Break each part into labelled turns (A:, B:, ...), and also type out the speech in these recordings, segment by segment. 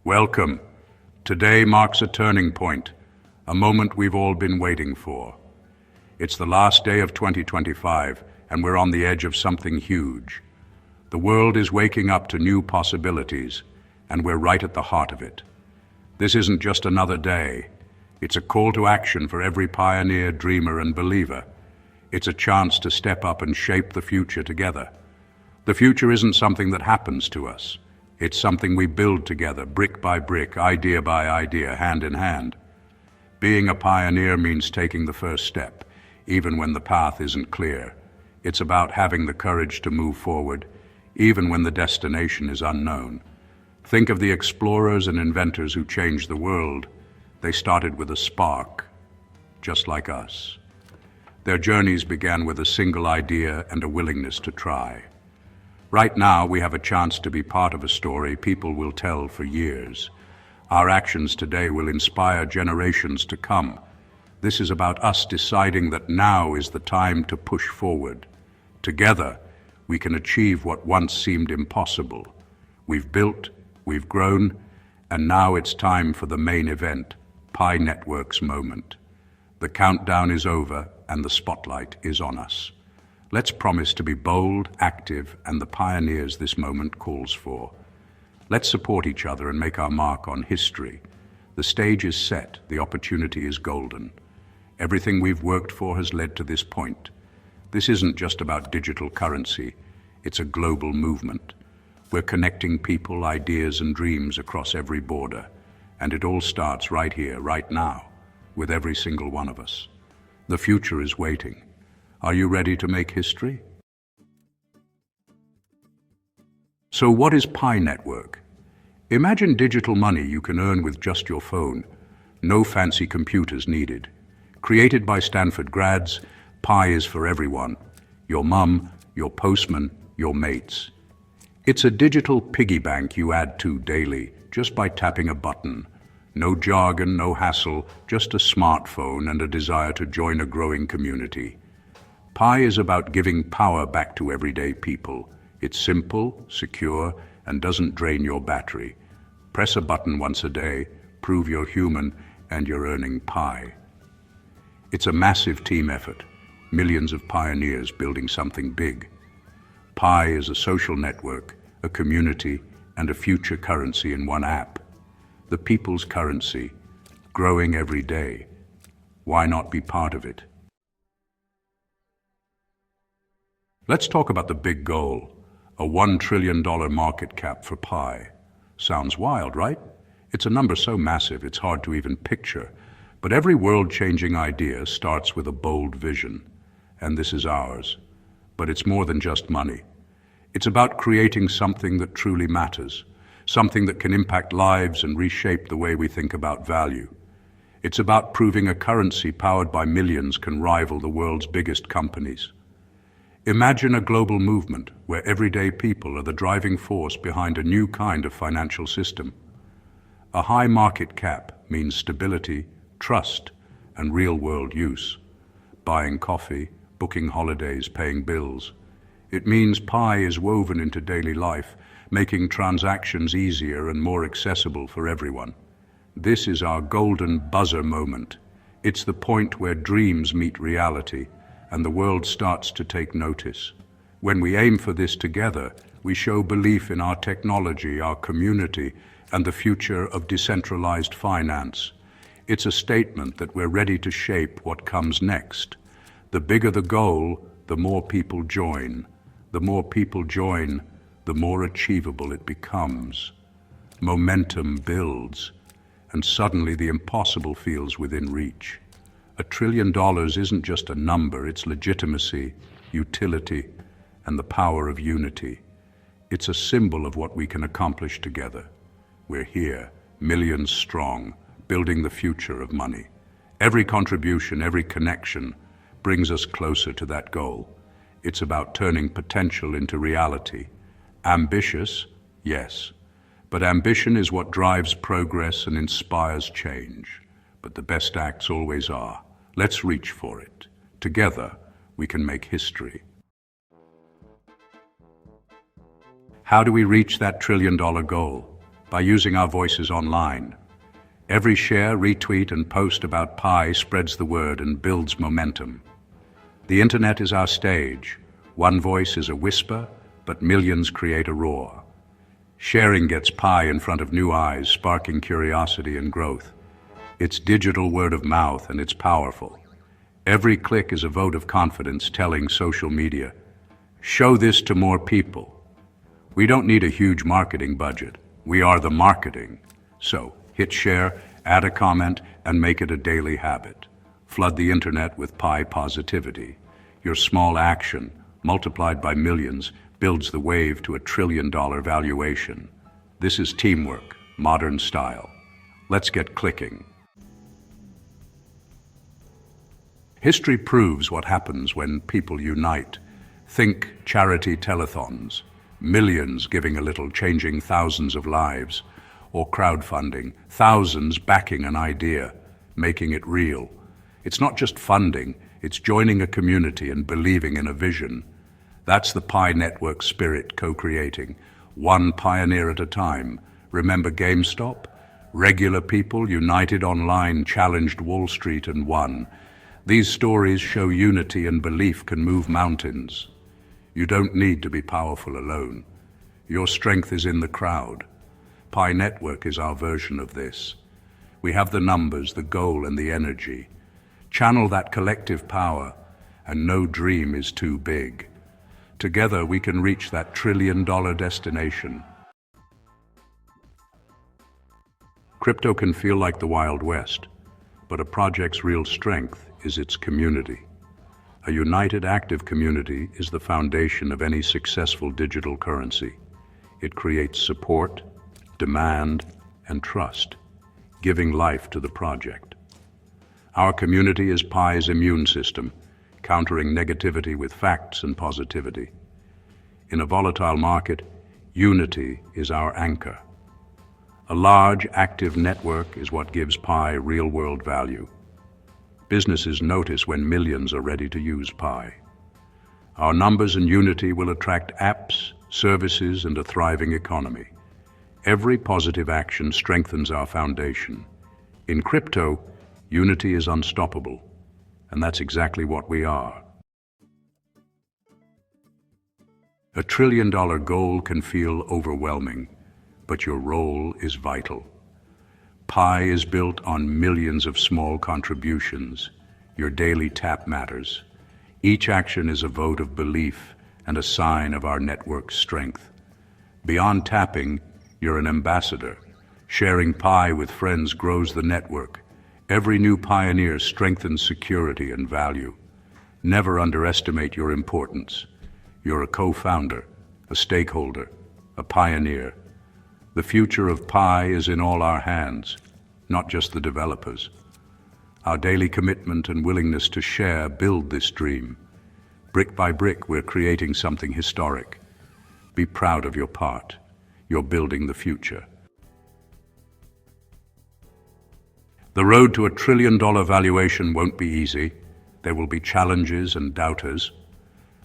A: Welcome. Today marks a turning point, a moment we've all been waiting for. It's the last day of 2025, and we're on the edge of something huge. The world is waking up to new possibilities, and we're right at the heart of it. This isn't just another day. It's a call to action for every pioneer, dreamer, and believer. It's a chance to step up and shape the future together. The future isn't something that happens to us. It's something we build together, brick by brick, idea by idea, hand in hand. Being a pioneer means taking the first step, even when the path isn't clear. It's about having the courage to move forward, even when the destination is unknown. Think of the explorers and inventors who changed the world. They started with a spark, just like us. Their journeys began with a single idea and a willingness to try. Right now, we have a chance to be part of a story people will tell for years. Our actions today will inspire generations to come. This is about us deciding that now is the time to push forward. Together, we can achieve what once seemed impossible. We've built, we've grown, and now it's time for the main event, Pi Network's moment. The countdown is over, and the spotlight is on us. Let's promise to be bold, active, and the pioneers this moment calls for. Let's support each other and make our mark on history. The stage is set, the opportunity is golden. Everything we've worked for has led to this point. This isn't just about digital currency, it's a global movement. We're connecting people, ideas, and dreams across every border. And it all starts right here, right now, with every single one of us. The future is waiting. Are you ready to make history? So what is Pi Network? Imagine digital money you can earn with just your phone. No fancy computers needed. Created by Stanford grads, Pi is for everyone. Your mum, your postman, your mates. It's a digital piggy bank you add to daily, just by tapping a button. No jargon, no hassle, just a smartphone and a desire to join a growing community. Pi is about giving power back to everyday people. It's simple, secure, and doesn't drain your battery. Press a button once a day, prove you're human, and you're earning Pi. It's a massive team effort, millions of pioneers building something big. Pi is a social network, a community, and a future currency in one app. The people's currency, growing every day. Why not be part of it? Let's talk about the big goal, a $1 trillion market cap for Pi. Sounds wild, right? It's a number so massive it's hard to even picture. But every world-changing idea starts with a bold vision. And this is ours. But it's more than just money. It's about creating something that truly matters, something that can impact lives and reshape the way we think about value. It's about proving a currency powered by millions can rival the world's biggest companies. Imagine a global movement where everyday people are the driving force behind a new kind of financial system. A high market cap means stability, trust, and real-world use. Buying coffee, booking holidays, paying bills. It means Pi is woven into daily life, making transactions easier and more accessible for everyone. This is our golden buzzer moment. It's the point where dreams meet reality, and the world starts to take notice. When we aim for this together, we show belief in our technology, our community, and the future of decentralized finance. It's a statement that we're ready to shape what comes next. The bigger the goal, the more people join. The more people join, the more achievable it becomes. Momentum builds, and suddenly the impossible feels within reach. $1 trillion isn't just a number, it's legitimacy, utility, and the power of unity. It's a symbol of what we can accomplish together. We're here, millions strong, building the future of money. Every contribution, every connection brings us closer to that goal. It's about turning potential into reality. Ambitious, yes, but ambition is what drives progress and inspires change. But the best acts always are. Let's reach for it. Together, we can make history. How do we reach that $1 trillion goal? by using our voices online. Every share, retweet, and post about Pi spreads the word and builds momentum. The internet is our stage. One voice is a whisper, but millions create a roar. Sharing gets Pi in front of new eyes, sparking curiosity and growth. It's digital word of mouth, and it's powerful. Every click is a vote of confidence telling social media, show this to more people. We don't need a huge marketing budget. We are the marketing. So, hit share, add a comment, and make it a daily habit. Flood the internet with Pi positivity. Your small action, multiplied by millions, builds the wave to $1 trillion valuation. This is teamwork, modern style. Let's get clicking. History proves what happens when people unite. Think charity telethons, millions giving a little, changing thousands of lives, or crowdfunding, thousands backing an idea, making it real. It's not just funding, it's joining a community and believing in a vision. That's the Pi Network spirit, co-creating, one pioneer at a time. Remember GameStop? Regular people united online challenged Wall Street and won. These stories show unity and belief can move mountains. You don't need to be powerful alone. Your strength is in the crowd. Pi Network is our version of this. We have the numbers, the goal, and the energy. Channel that collective power, and no dream is too big. Together we can reach that $1 trillion destination. Crypto can feel like the Wild West, but a project's real strength is its community. A united, active community is the foundation of any successful digital currency. It creates support, demand, and trust, giving life to the project. Our community is Pi's immune system, countering negativity with facts and positivity. In a volatile market, unity is our anchor. A large, active network is what gives Pi real-world value. Businesses notice when millions are ready to use Pi. Our numbers and unity will attract apps, services, and a thriving economy. Every positive action strengthens our foundation. In crypto, unity is unstoppable, and that's exactly what we are. A $1 trillion goal can feel overwhelming, but your role is vital. Pi is built on millions of small contributions. Your daily tap matters. Each action is a vote of belief and a sign of our network's strength. Beyond tapping, you're an ambassador. Sharing Pi with friends grows the network. Every new pioneer strengthens security and value. Never underestimate your importance. You're a co-founder, a stakeholder, a pioneer. The future of Pi is in all our hands, not just the developers. Our daily commitment and willingness to share build this dream. Brick by brick, we're creating something historic. Be proud of your part. You're building the future. The road to $1 trillion valuation won't be easy. There will be challenges and doubters.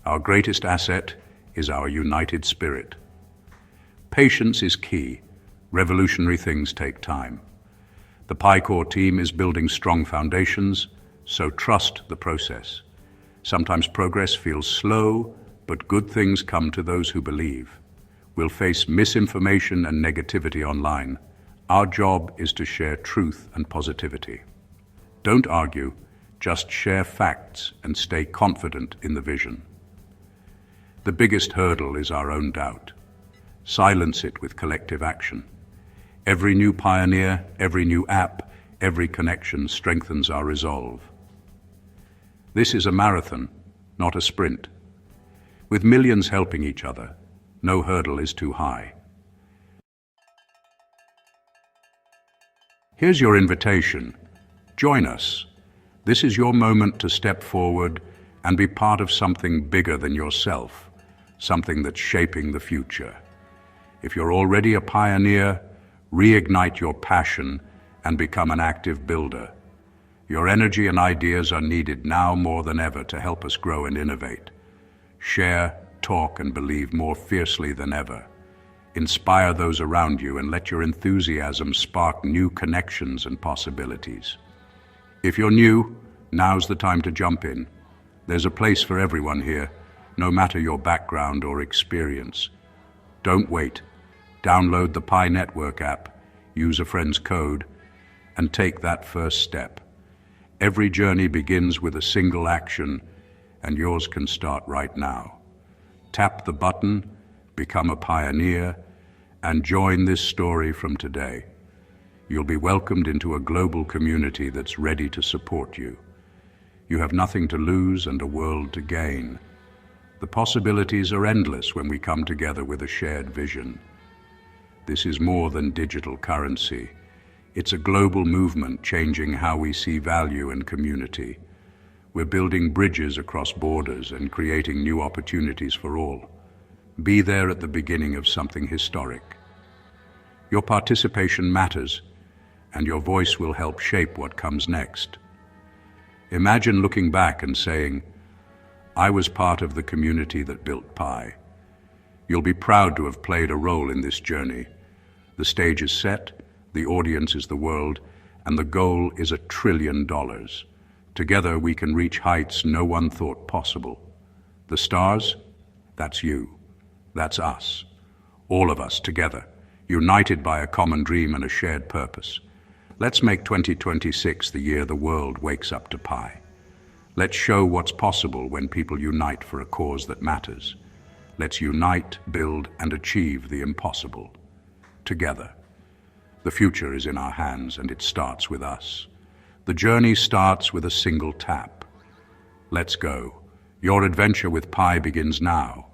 A: Our greatest asset is our united spirit. Patience is key. Revolutionary things take time. The Pi-Core team is building strong foundations, so trust the process. Sometimes progress feels slow, but good things come to those who believe. We'll face misinformation and negativity online. Our job is to share truth and positivity. Don't argue, just share facts and stay confident in the vision. The biggest hurdle is our own doubt. Silence it with collective action. Every new pioneer, every new app, every connection strengthens our resolve. This is a marathon, not a sprint. With millions helping each other, no hurdle is too high. Here's your invitation. Join us. This is your moment to step forward and be part of something bigger than yourself, something that's shaping the future. If you're already a pioneer, reignite your passion and become an active builder. Your energy and ideas are needed now more than ever to help us grow and innovate. Share, talk, and believe more fiercely than ever. Inspire those around you and let your enthusiasm spark new connections and possibilities. If you're new, now's the time to jump in. There's a place for everyone here, no matter your background or experience. Don't wait. Download the Pi Network app, use a friend's code, and take that first step. Every journey begins with a single action, and yours can start right now. Tap the button, become a pioneer, and join this story from today. You'll be welcomed into a global community that's ready to support you. You have nothing to lose and a world to gain. The possibilities are endless when we come together with a shared vision. This is more than digital currency. It's a global movement changing how we see value and community. We're building bridges across borders and creating new opportunities for all. Be there at the beginning of something historic. Your participation matters, and your voice will help shape what comes next. Imagine looking back and saying, I was part of the community that built Pi. You'll be proud to have played a role in this journey. The stage is set, the audience is the world, and the goal is $1 trillion. Together we can reach heights no one thought possible. The stars? That's you. That's us. All of us together, united by a common dream and a shared purpose. Let's make 2026 the year the world wakes up to Pi. Let's show what's possible when people unite for a cause that matters. Let's unite, build, and achieve the impossible. Together. The future is in our hands, and it starts with us. The journey starts with a single tap. Let's go. Your adventure with Pi begins now.